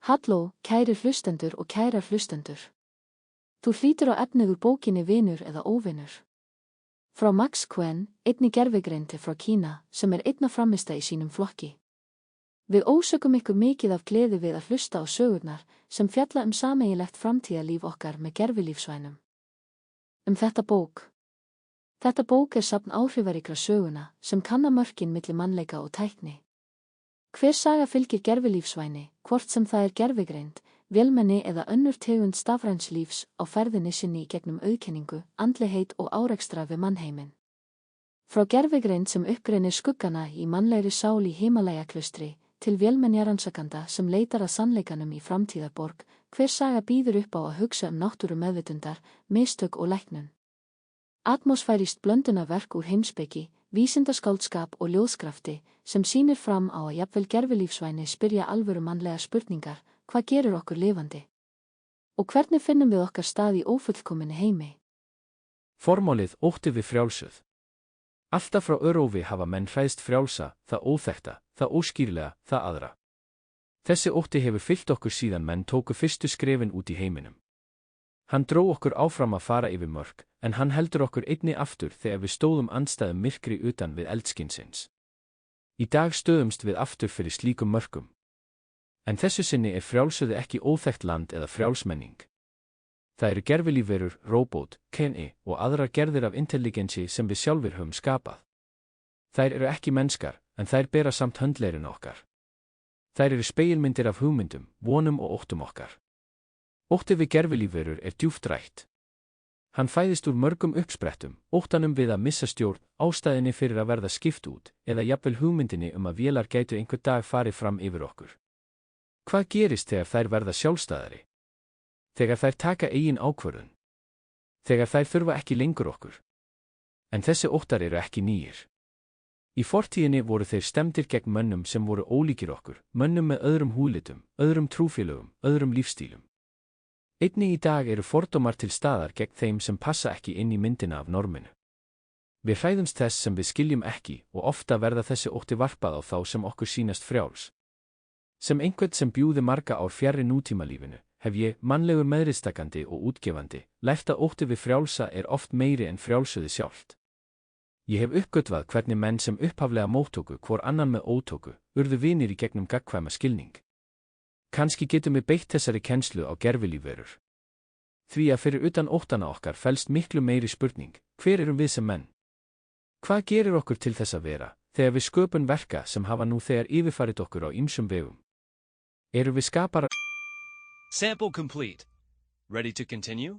Halló, kærir hlustendur og kærar hlustendur. Þú hlýtur á efnið úr bókinni Vinur eða óvinur. Frá Max Quen, einni gervigreind frá Kína, sem einna framista í sínum flokki. Við ósökum ykkur mikið af gleði við að hlusta á sögurnar, sem fjalla sameiginlegt framtíðarlíf okkar með gervilífsvænum. Þetta bók. Þetta bók safn áhrifaríkra söguna, sem kanna mörkin milli mannleika og tækni. Hver saga fylgir gervilífsvæni, hvort sem það gervigreind, vélmenni eða önnur tegund stafræns lífs á ferðinni sinni í gegnum auðkenningu, andlegheit og árekstra við mannheiminn. Frá gervigreind sem uppgreinir skuggana í mannlegri sál í Himalaya-klaustri, til vélmenjarannsakanda sem leitar að sannleikanum í framtíðarborg, hver saga býður upp á að hugsa náttúru meðvitundar, mistök og læknun. Atmosfærist blöndunarverk úr heimspeki, vísindaskáldskap og ljóðskrafti, sem sýnir fram á að jafnvel gervilífsvæni spyrja alvöru mannlega spurningar, hvað gerir okkur lifandi? Og hvernig finnum við okkar stað í ófullkominni heimi? Formálið ótti við frjálsuð. Alltaf frá örófi hafa menn hræðst frjálsa, það óþekkta, það óskýrlega, það aðra. Þessi ótti hefur fylgt okkur síðan menn tóku fyrstu skrefin út í heiminum. Hann dró okkur áfram að fara yfir mörk, en hann heldur okkur einni aftur þegar við stóðum andstæðum myrkri utan við eldskinsins. Í dag stöðumst við aftur fyrir slíkum mörkum. En þessu sinni frjálsuði ekki óþekkt land eða frjálsmenning. Það eru gervilífverur, róbót, KI og aðrar gerðir af intelligensi sem við sjálfir höfum skapað. Þær eru ekki menneskar, en þær bera samt höndleirin okkar. Þær eru spegilmyndir af hugmyndum, vonum og óttum okkar. Ótti við gervilífverur djúpt rætt. Hann fæðist úr mörgum uppsprettum, óttanum við að missa stjórn, ástæðinni fyrir að verða skipt út, eða jafnvel hugmyndinni að vélar gætu einhver dag farið fram yfir okkur. Hvað gerist þegar þær verða sjálfstæðari? Þegar þær taka eigin ákvörðun. Þegar þær þurfa ekki lengur okkur. En þessi óttar eru ekki nýir. Í fortíðinni voru þeir stemdir gegn mönnum sem voru ólíkir okkur, mönnum með öðrum húðlitum, öðrum trúfélögum, öðrum lífstílum. Einnig í dag eru fordómar til staðar gegn þeim sem passa ekki inn í myndina af norminu. Við hræðumst þess sem við skiljum ekki og ofta verða þessi ótti varpað á þá sem okkur sýnast frjáls. Sem einhvern sem bjúði marga ár fjarri nútímalífinu, hef ég, mannlegur meðristakandi og útgefandi, lært að ótti við frjálsa oft meiri en frjálsuði sjálft. Ég hef uppgötvað hvernig menn sem upphaflega móttóku hvor annan með ótóku, urðu vinir í gegnum gagnkvæma skilning. Kannski getum við beitt þessari kennslu á gervilífverur. Því að fyrir utan óttana okkar felst miklu meiri spurning, hver erum við sem menn? Hvað gerir okkur til þess að vera, þegar við sköpum verka sem hafa nú þegar yfirfarið okkur á ýmsum vegum? Erum við skaparar? Sample complete. Ready to continue?